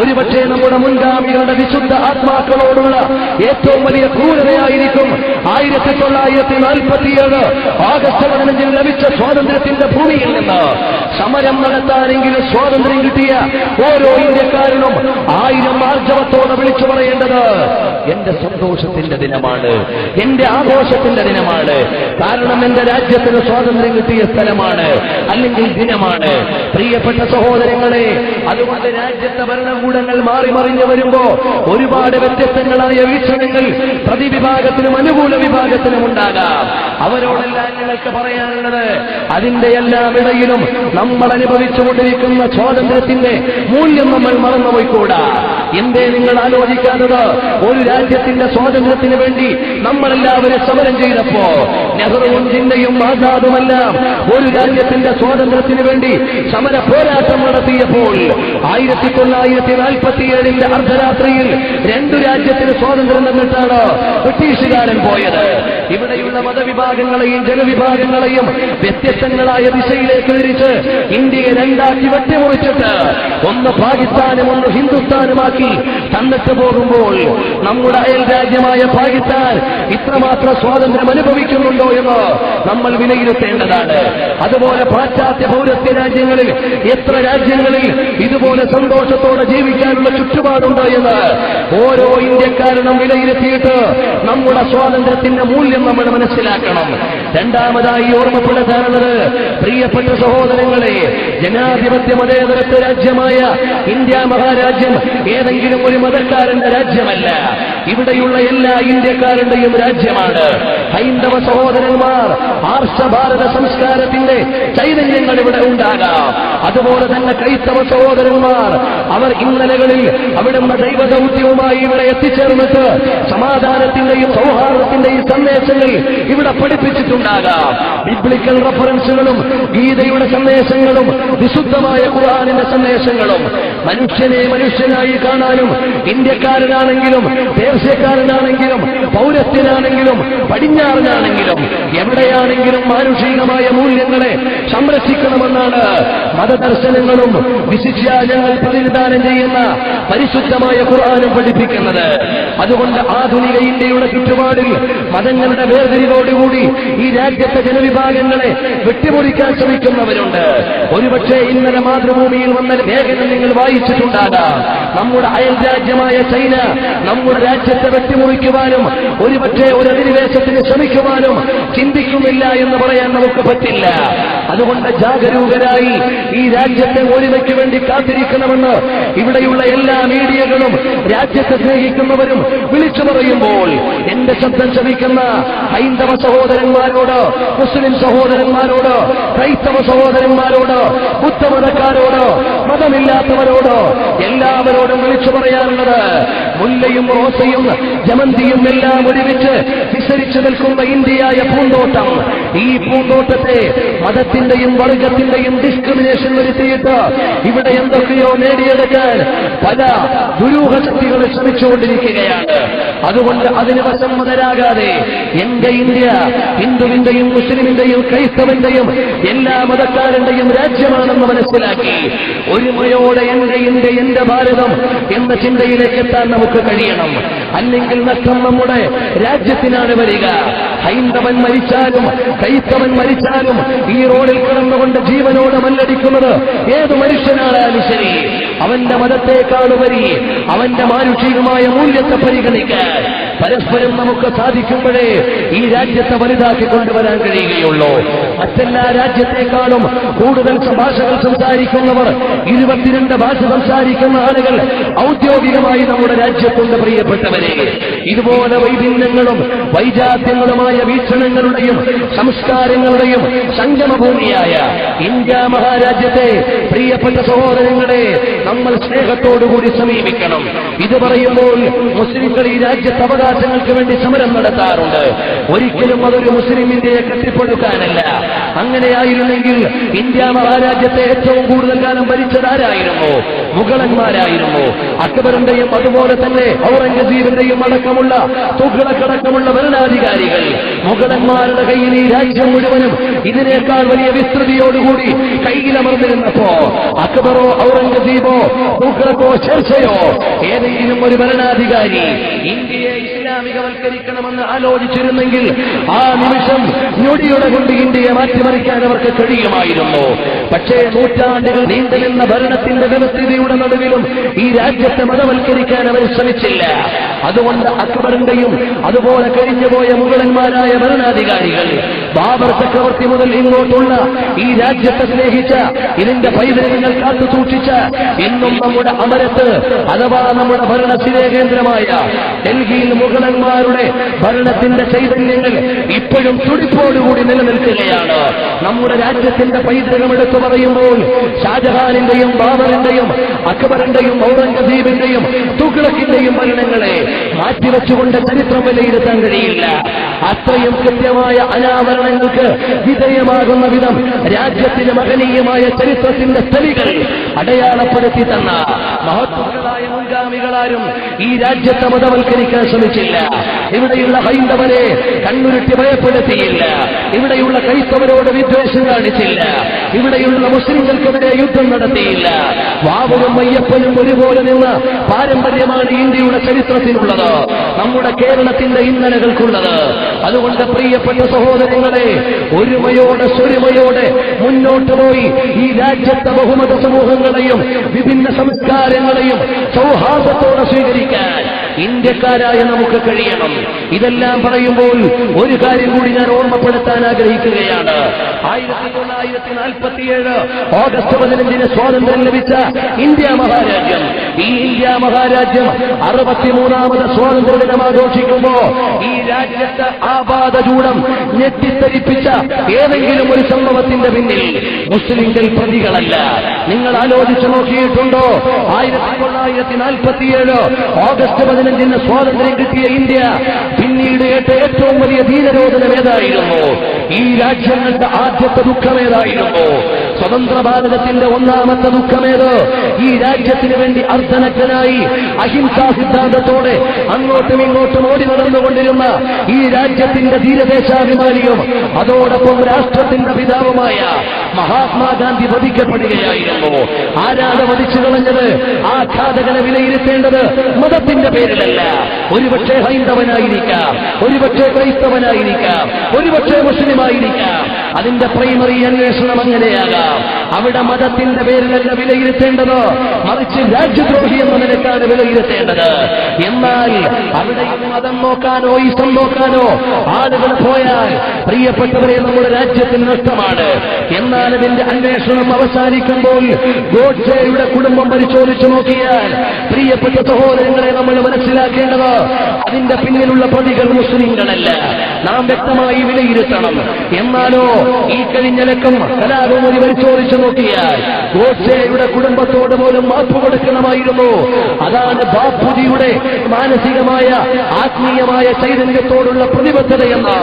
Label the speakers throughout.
Speaker 1: ഒരുപക്ഷെ നമ്മുടെ മുൻഗാമികളുടെ വിശുദ്ധ ആത്മാക്കളോടുള്ള ഏറ്റവും വലിയ ക്രൂരതയായിരിക്കും 1947 ആഗസ്റ്റ് 15 ലഭിച്ച സ്വാതന്ത്ര്യത്തിന്റെ ഭൂമിയിൽ നിന്ന് സമരം നടത്താനെങ്കിലും സ്വാതന്ത്ര്യം കിട്ടിയ ഓരോ ഇന്ത്യക്കാരനും 1000 ആർജവത്തോടെ വിളിച്ചു പറയേണ്ടത് എന്റെ സന്തോഷത്തിന്റെ ദിനമാണ്, എന്റെ ആഘോഷത്തിന്റെ ദിനമാണ്. കാരണം എന്റെ രാജ്യത്തിന് സ്വാതന്ത്ര്യം കിട്ടിയ സ്ഥലമാണ്, അല്ലെങ്കിൽ ദിനമാണ്. പ്രിയപ്പെട്ട സഹോദരങ്ങളെ, അതുകൊണ്ട് രാജ്യത്തെ ഭരണകൂടങ്ങൾ മാറി മറിഞ്ഞു വരുമ്പോ ഒരുപാട് വ്യത്യസ്തങ്ങളായ വീക്ഷണങ്ങൾ പ്രതിവിഭാഗത്തിനും അനുകൂല വിഭാഗത്തിനും ഉണ്ടാകാം. അവരോടെല്ലാം ഞങ്ങൾക്ക് പറയാനുള്ളത്, അതിന്റെ എല്ലാം ഇടയിലും നമ്മൾ അനുഭവിച്ചുകൊണ്ടിരിക്കുന്ന സ്വാതന്ത്ര്യത്തിന്റെ മൂല്യം നമ്മൾ മറന്നുപോയിക്കൂടാ. എന്തേ നിങ്ങൾ ആലോചിക്കാത്തത്? ഒരു രാജ്യത്തിന്റെ സ്വാതന്ത്ര്യത്തിന് വേണ്ടി നമ്മളെല്ലാവരും സമരം ചെയ്തപ്പോ നെഹ്റുവും ജിന്നയും ആസാദുമെല്ലാം ഒരു രാജ്യത്തിന്റെ സ്വാതന്ത്ര്യത്തിന് വേണ്ടി സമര പോരാട്ടം നടത്തിയപ്പോൾ 1947 അർദ്ധരാത്രിയിൽ 2 രാജ്യത്തിന് സ്വാതന്ത്ര്യം തന്നിട്ടാണ് ബ്രിട്ടീഷുകാരൻ പോയത്. ഇവിടെയുള്ള മതവിഭാഗങ്ങളെയും ജനവിഭാഗങ്ങളെയും വ്യത്യസ്തങ്ങളായ ദിശയിലേക്ക് തിരിച്ച് ഇന്ത്യയെ 2ആക്കി വെട്ടിമുറിച്ചിട്ട് ഒന്ന് പാകിസ്ഥാനും ഒന്ന് ഹിന്ദുസ്ഥാനുമാക്കി തന്നിട്ട് പോകുമ്പോൾ നമ്മുടെ അയൽ രാജ്യമായ പാകിസ്ഥാൻ ഇത്രമാത്രം സ്വാതന്ത്ര്യം അനുഭവിക്കുന്നുണ്ടോ എന്ന് നമ്മൾ വിലയിരുത്തേണ്ടതാണ്. അതുപോലെ പാശ്ചാത്യ പൗരസ്ത്യ രാജ്യങ്ങളിൽ എത്ര രാജ്യങ്ങളിൽ ഇതുപോലെ സന്തോഷത്തോടെ ജീവിക്കാനുള്ള ചുറ്റുപാടുണ്ടോ എന്ന് ഓരോ ഇന്ത്യക്കാരനും വിലയിരുത്തിയിട്ട് നമ്മുടെ സ്വാതന്ത്ര്യത്തിന്റെ മൂല്യം നമ്മൾ മനസ്സിലാക്കണം. രണ്ടാമതായി ഓർമ്മപ്പെടുത്താനുള്ളത്, പ്രിയപ്പെട്ട സഹോദരങ്ങളെ, ജനാധിപത്യ മതേതരത്വ രാജ്യമായ ഇന്ത്യ മഹാരാജ്യം ഏതെങ്കിലും ഒരു മതക്കാരന്റെ രാജ്യമല്ല, ഇവിടെയുള്ള എല്ലാ ഇന്ത്യക്കാരുടെയും രാജ്യമാണ്. ഹൈന്ദവ സഹോദരന്മാർ ആർഷഭാരത സംസ്കാരത്തിന്റെ ചൈതന്യങ്ങൾ ഇവിടെ ഉണ്ടാകാം. അതുപോലെ തന്നെ ക്രൈസ്തവ സഹോദരന്മാർ അവർ ഇന്നലകളിൽ അവിടുന്ന് ദൈവദൗത്യവുമായി ഇവിടെ എത്തിച്ചേർന്നിട്ട് സമാധാനത്തിന്റെയും സൗഹാർദ്ദത്തിന്റെയും സന്ദേശങ്ങൾ ഇവിടെ പഠിപ്പിച്ചിട്ടുണ്ടാകാം. ബിബ്ലിക്കൽ റഫറൻസുകളും ഗീതയുടെ സന്ദേശങ്ങളും വിശുദ്ധമായ ഖുർആനിന്റെ സന്ദേശങ്ങളും മനുഷ്യനെ മനുഷ്യനായി കാണാനും ഇന്ത്യക്കാരനാണെങ്കിലും പേർഷ്യക്കാരനാണെങ്കിലും പൗരസ്ത്യനാണെങ്കിലും പടിഞ്ഞാറനാണെങ്കിലും എവിടെയാണെങ്കിലും മാനുഷികമായ മൂല്യങ്ങളെ സംരക്ഷിക്കണമെന്നാണ് മതദർശനങ്ങളും വിശിഷ്യാചങ്ങൾ പ്രതിനിധാനം ചെയ്യുന്ന പരിശുദ്ധമായ ഖുർആനും പഠിപ്പിക്കുന്നത്. അതുകൊണ്ട് ആധുനിക ഇന്ത്യയുടെ ചുറ്റുപാടിൽ മതങ്ങളുടെ വേർതിരിവോടുകൂടി ഈ രാജ്യത്തെ ജനവിഭാഗങ്ങളെ വെട്ടിമുറിക്കാൻ ശ്രമിക്കുന്നവരുണ്ട്. ഒരുപക്ഷെ ഇന്നലെ മാതൃഭൂമിയിൽ വന്ന ലേഖനം നിങ്ങൾ വായിച്ചിട്ടുണ്ടാകാം. നമ്മുടെ അയൽ രാജ്യമായ ചൈന നമ്മുടെ രാജ്യത്തെ വെട്ടിമുറിക്കുവാനും ഒരുപക്ഷെ ഒരു അധിനിവേശത്തിന് ശ്രമിക്കുവാനും ചിന്തിക്കുന്നില്ല എന്ന് പറയാൻ നമുക്ക് പറ്റില്ല. അതുകൊണ്ട് ജാഗരൂകരായി ഈ രാജ്യത്തെ ഒരുമയ്ക്ക് വേണ്ടി കാത്തിരിക്കണമെന്ന് ഇവിടെയുള്ള എല്ലാ മീഡിയകളും രാജ്യത്തെ സ്നേഹിക്കുന്നവരും വിളിച്ചു പറയുമ്പോൾ എന്റെ ശബ്ദം ശ്രമിക്കുന്ന ഹൈന്ദവ സഹോദരന്മാരോട്, മുസ്ലിം സഹോദരന്മാരോട്, ക്രൈസ്തവ സഹോദരന്മാരോട്, ബുദ്ധമതക്കാരോട്, മതമില്ലാത്തവരോട് എല്ലാവരോടും വിളിച്ചു പറയാനുള്ളത്, മുല്ലയും റോസയും ജമന്തിയും എല്ലാം ഒരുമിച്ച് വിസരിച്ചു നിൽക്കുന്ന ഇന്ത്യയായ പൂന്തോട്ടം, ഈ പൂന്തോട്ടത്തെ മതത്തിന്റെയും വർഗത്തിന്റെയും ഡിസ്ക്രിമിനേഷൻ വരുത്തിയിട്ട് ഇവിടെ എന്തൊക്കെയോ നേടിയെടുക്കാൻ പല ദുരൂഹ ശക്തികൾ ശ്രമിച്ചുകൊണ്ടിരിക്കുകയാണ്. അതുകൊണ്ട് അതിന് വശംവദരാകാതെ എന്റെ ഇന്ത്യ ഹിന്ദുവിന്റെയും മുസ്ലിമിന്റെയും ക്രൈസ്തവന്റെയും എല്ലാ മതക്കാരന്റെയും രാജ്യമാണെന്ന് മനസ്സിലാക്കി ഒരുമയോടെ എന്റെ ഇന്ത്യ എന്റെ ഭാരതം എന്ന ചിന്തയിലേക്ക് എത്താൻ നമുക്ക് കഴിയണം. അല്ലെങ്കിൽ നഷ്ടം നമ്മുടെ രാജ്യത്തിനാണ് വരിക. ഹൈന്ദവൻ മരിച്ചാലും ക്രൈസ്തവൻ മരിച്ചാലും ഈ റോഡിൽ കിടന്നുകൊണ്ട് ജീവനോട് മല്ലടിക്കുന്നത് ഏത് മനുഷ്യനായാലും ശരി, അവന്റെ മതത്തെക്കാളുപരി അവന്റെ മാനുഷികമായ മൂല്യത്തെ പരിഗണിക്കാൻ പരസ്പരം നമുക്ക് സാധിക്കുമ്പോഴേ ഈ രാജ്യത്തെ വലുതാക്കി കൊണ്ടുവരാൻ കഴിയുകയുള്ളൂ. മറ്റെല്ലാ രാജ്യത്തെക്കാളും കൂടുതൽ ഭാഷകൾ സംസാരിക്കുന്നവർ, 22 ഭാഷ സംസാരിക്കുന്ന ആളുകൾ ഔദ്യോഗികമായി നമ്മുടെ രാജ്യത്തുണ്ട്. പ്രിയപ്പെട്ടവരെ, ഇതുപോലെ വൈഭിന്നങ്ങളും വൈജാത്യങ്ങളുമായ വീക്ഷണങ്ങളുടെയും സംസ്കാരങ്ങളുടെയും സംഗമഭൂമിയായ ഇന്ത്യ മഹാരാജ്യത്തെ പ്രിയപ്പെട്ട സഹോദരങ്ങളെ നമ്മൾ സ്നേഹത്തോടുകൂടി സമീപിക്കണം. ഇത് പറയുമ്പോൾ മുസ്ലിംകൾ ഈ രാജ്യത്തെ അവകാശങ്ങൾക്ക് വേണ്ടി സമരം നടത്താറുണ്ട്. ഒരിക്കലും അതൊരു മുസ്ലിം ഇന്ത്യയെ കെട്ടിപ്പടുക്കാനല്ല. അങ്ങനെയായിരുന്നെങ്കിൽ ഇന്ത്യ മഹാരാജ്യത്തെ ഏറ്റവും കൂടുതൽ കാലം ഭരിച്ചതാരായിരുന്നു? മുഗളന്മാരായിരുന്നു. അക്ബറിന്റെയും അതുപോലെ തന്നെ ഔറംഗസീബിന്റെയും അടക്കമുള്ള തുഗ്ലക്കടക്കമുള്ള ഭരണാധികാരികൾ മുഗളന്മാരുടെ കയ്യിൽ ഈ രാജ്യം മുഴുവനും ഇതിനേക്കാൾ വലിയ വിസ്തൃതിയോടുകൂടി കയ്യിലമർന്നിരുന്നപ്പോ അക്ബറോ ഔറംഗസീബോ തുഗ്ലക്കോ ഷെർഷയോ ഏതെങ്കിലും ഒരു ഭരണാധികാരി ഇന്ത്യയെ ഇസ്ലാമികവൽക്കരിക്കണമെന്ന് ആലോചിച്ചിരുന്നെങ്കിൽ ആ നിമിഷം ഞൊടിയുടെ കൊണ്ട് ഇന്ത്യയെ മാറ്റിമറിക്കാൻ അവർക്ക് കഴിയുമായിരുന്നു. പക്ഷേ നൂറ്റാണ്ടുകൾ നീണ്ടുനിന്ന ഭരണത്തിന്റെ വ്യവസ്ഥിതിയുടെ നടുവിലും ഈ രാജ്യത്തെ മതവൽക്കരിക്കാൻ അവർ ശ്രമിച്ചില്ല. അതുകൊണ്ട് അക്ബറിന്റെയും അതുപോലെ കഴിഞ്ഞുപോയ മുഗളന്മാരായ ഭരണാധികാരികൾ ബാബർ ചക്രവർത്തി മുതൽ ഇങ്ങോട്ടുള്ള ഈ രാജ്യത്തെ സ്നേഹിച്ച ഇതിന്റെ പൈതൃകങ്ങൾ കാത്തു സൂക്ഷിച്ച ഇന്നും നമ്മുടെ അമരത്ത് അഥവാ നമ്മുടെ ഭരണത്തിലെ കേന്ദ്രമായ ഡൽഹിയിൽ മുഗളന്മാരുടെ ഭരണത്തിന്റെ ചൈതന്യങ്ങൾ ഇപ്പോഴും തുടിപ്പോടുകൂടി നിലനിൽക്കുകയാണ്. നമ്മുടെ രാജ്യത്തിന്റെ പൈതൃകം എടുത്തു പറയുമ്പോൾ ഷാജഹാനിന്റെയും ബാബറിന്റെയും അക്ബറിന്റെയും ഔറംഗസീബിന്റെയും തുഗ്ലക്കിന്റെയും ഭരണങ്ങളെ മാറ്റിവെച്ചുകൊണ്ട് ചരിത്രം വിലയിരുത്താൻ കഴിയില്ല. അത്രയും കൃത്യമായ അനാവരണങ്ങൾക്ക് വിധേയമാകുന്ന വിധം രാജ്യത്തിന് മഹനീയമായ ചരിത്രത്തിന്റെ സ്ഥലികൾ അടയാളപ്പെടുത്തി തന്ന മഹത്വങ്ങളായ മുൻഗാമികളാരും ഈ രാജ്യത്തെ മതവൽക്കരിക്കാൻ ശ്രമിച്ചില്ല. ഇവിടെയുള്ള ഹൈന്ദവരെ കണ്ണുരുട്ടി ഭയപ്പെടുത്തിയില്ല. ഇവിടെയുള്ള ക്രൈസ്തവരോട് വിദ്വേഷം കാണിച്ചില്ല. ഇവിടെയുള്ള മുസ്ലിങ്ങൾക്കെതിരെ യുദ്ധം നടത്തിയില്ല. വാവുവും അയ്യപ്പനും ഒരുപോലെ നിന്ന പാരമ്പര്യമാണ് ഇന്ത്യയുടെ ചരിത്രത്തിനുള്ളത്, നമ്മുടെ കേരളത്തിന്റെ ഇന്നലകൾക്കുള്ളത്. അതുകൊണ്ട് പ്രിയപ്പെട്ട സഹോദരങ്ങളെ, ഒരുമയോടെ സ്വരുമയോടെ മുന്നോട്ട് പോയി ഈ രാജ്യത്തെ ബഹുമത സമൂഹങ്ങളെയും വിഭിന്ന സംസ്കാരങ്ങളെയും സൗഹാർദ്ദത്തോടെ സ്വീകരിക്കാൻ ഇന്ത്യക്കാരായ നമുക്ക് കഴിയണം. ഇതെല്ലാം പറയുമ്പോൾ ഒരു കാര്യം കൂടി ഞാൻ ഓർമ്മപ്പെടുത്താൻ ആഗ്രഹിക്കുകയാണ്. 1947 ഓഗസ്റ്റ് 15 സ്വാതന്ത്ര്യം ലഭിച്ച ഇന്ത്യ മഹാരാജ്യം, ഈ ഇന്ത്യ മഹാരാജ്യം 63ാമത് സ്വാതന്ത്ര്യ ദിനം ആഘോഷിക്കുമ്പോ ഈ രാജ്യത്തെ ആപാദചൂടം ഞെട്ടിത്തരിപ്പിച്ച ഏതെങ്കിലും ഒരു സംഭവത്തിന്റെ പിന്നിൽ മുസ്ലിംകൾ പ്രതികളല്ല. നിങ്ങൾ ആലോചിച്ചു നോക്കിയിട്ടുണ്ടോ? 1947 ഓഗസ്റ്റ് 15 സ്വാതന്ത്ര്യം കിട്ടിയ ഇന്ത്യ പിന്നീട് ഏറ്റവും വലിയ ധീരരോധനം ഏതായിരുന്നു? ഈ രാജ്യങ്ങളുടെ ആദ്യത്തെ ദുഃഖമേതായിരുന്നു? സ്വതന്ത്ര ഭാരതത്തിന്റെ ഒന്നാമത്തെ ദുഃഖമേത്? ഈ രാജ്യത്തിന് വേണ്ടി അർദ്ധനഗ്നനായി അഹിംസാ സിദ്ധാന്തത്തോടെ അങ്ങോട്ടും ഇങ്ങോട്ടും ഓടി നടന്നുകൊണ്ടിരുന്ന ഈ രാജ്യത്തിന്റെ ധീരദേശാഭിമാനിയും അതോടൊപ്പം രാഷ്ട്രത്തിന്റെ പിതാവുമായ മഹാത്മാഗാന്ധി വധിക്കപ്പെടുകയായിരുന്നു. ആരാണ് വധിച്ചു കളഞ്ഞത്? ആ ഘാതകനെ വിലയിരുത്തേണ്ടത് മതത്തിന്റെ പേരിലല്ല. ഒരുപക്ഷെ ഹൈന്ദവനായിരിക്കാം, ഒരുപക്ഷെ ക്രൈസ്തവനായിരിക്കാം, ഒരുപക്ഷെ മുസ്ലിമായിരിക്കാം. അതിന്റെ പ്രൈമറി അന്വേഷണം അങ്ങനെയാകാം. അവിടെ മതത്തിന്റെ പേരിലല്ല വിലയിരുത്തേണ്ടത്, മറിച്ച് രാജ്യദ്രോഹി എന്ന നിലക്കാണ് വിലയിരുത്തേണ്ടത്. എന്നാൽ അവിടെ മതം നോക്കാനോ ഇഷ്ടം നോക്കാനോ ആളുകൾ പോയാൽ പ്രിയപ്പെട്ടവരെ നമ്മുടെ രാജ്യത്തിന് നഷ്ടമാണ്. എന്നാൽ ഇതിന്റെ അന്വേഷണം അവസാനിക്കുമ്പോൾ ഗോഡ്സെയുടെ കുടുംബം പരിശോധിച്ചു നോക്കിയാൽ പ്രിയപ്പെട്ട സഹോദരങ്ങളെ നമ്മൾ മനസ്സിലാക്കേണ്ടത് അതിന്റെ പിന്നിലുള്ള പ്രതികൾ മുസ്ലിങ്ങളല്ല. നാം വ്യക്തമായി വിലയിരുത്തണം. എന്നാലോ ഈ കഴിഞ്ഞ ലക്കം കലാപമൊഴി പരിശോധിച്ചു നോക്കിയാൽ ഗോഡ്സെയുടെ കുടുംബത്തോട് പോലും മാപ്പ് കൊടുക്കണമായിരുന്നു. അതാണ് ബാപ്പുജിയുടെ മാനസികമായ ആത്മീയമായ ചൈതന്യത്തോടുള്ള പ്രതിബദ്ധതയെന്ന്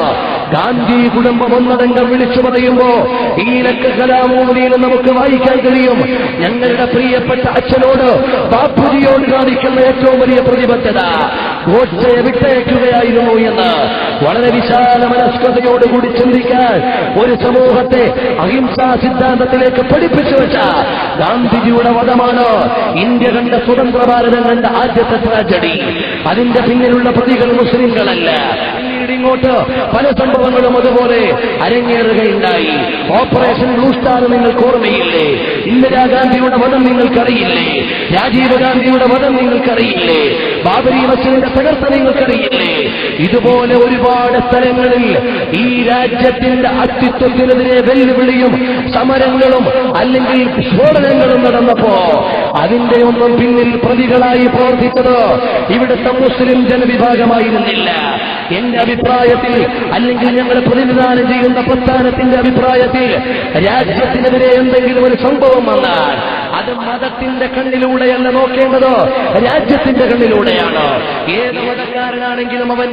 Speaker 1: ഗാന്ധി കുടുംബം ഒന്നടങ്കം വിളിച്ചു പറയുമ്പോ ഈ ലക്ക കലാമോദിയിൽ നമുക്ക് വായിക്കാൻ കഴിയും. ഞങ്ങളുടെ പ്രിയപ്പെട്ട അച്ഛനോട് ബാപ്പുജിയോട് കാണിക്കുന്ന ഏറ്റവും വലിയ പ്രതിബദ്ധത ഗോഡ്സെയെ വിട്ടയക്കുകയായിരുന്നു എന്ന്. വളരെ വിശാല മനസ്കതയോടുകൂടി ചിന്തിക്കാൻ ഒരു സമൂഹത്തെ അഹിംസാ സിദ്ധാന്തത്തിലേക്ക് പഠിപ്പിച്ചു വെച്ച ഗാന്ധിജിയുടെ വധമാണ് ഇന്ത്യ കണ്ട സ്വതന്ത്ര ഭാരതം കണ്ട ആദ്യത്തെ ട്രാജഡി. അതിന്റെ പിന്നിലുള്ള പ്രതികൾ മുസ്ലിങ്ങളല്ല. ഇങ്ങോട്ട് പല സംഭവങ്ങളും അതുപോലെ അരങ്ങേറുകയുണ്ടായി. ഓപ്പറേഷൻ ബ്ലൂ സ്റ്റാർ നിങ്ങൾക്ക് ഓർമ്മയില്ലേ? ഇന്ദിരാഗാന്ധിയുടെ വധം നിങ്ങൾക്കറിയില്ലേ? രാജീവ് ഗാന്ധിയുടെ വധം നിങ്ങൾക്കറിയില്ലേ? ബാബരി മസ്ജിദിന്റെ തകർച്ച നിങ്ങൾക്കറിയില്ലേ? ഇതുപോലെ ഒരുപാട് സ്ഥലങ്ങളിൽ ഈ രാജ്യത്തിന്റെ അസ്തിത്വത്തിനെതിരെ വെല്ലുവിളിയും സമരങ്ങളും അല്ലെങ്കിൽ സ്ഫോടനങ്ങളും നടന്നപ്പോ അതിന്റെ ഒന്നും പിന്നിൽ പ്രതികളായി പ്രവർത്തിച്ചത് ഇവിടുത്തെ മുസ്ലിം ജനവിഭാഗമായിരുന്നില്ല. എന്റെ അഭിപ്രായത്തിൽ, അല്ലെങ്കിൽ ഞങ്ങൾ പ്രതിനിധാനം ചെയ്യുന്ന പ്രസ്ഥാനത്തിന്റെ അഭിപ്രായത്തിൽ, രാജ്യത്തിനെതിരെ എന്തെങ്കിലും ഒരു സംഭവം വന്നാൽ അത് മതത്തിന്റെ കണ്ണിലൂടെയല്ല നോക്കേണ്ടത്, രാജ്യത്തിന്റെ കണ്ണിലൂടെയാണ്. ഏത് മതക്കാരനാണെങ്കിലും അവൻ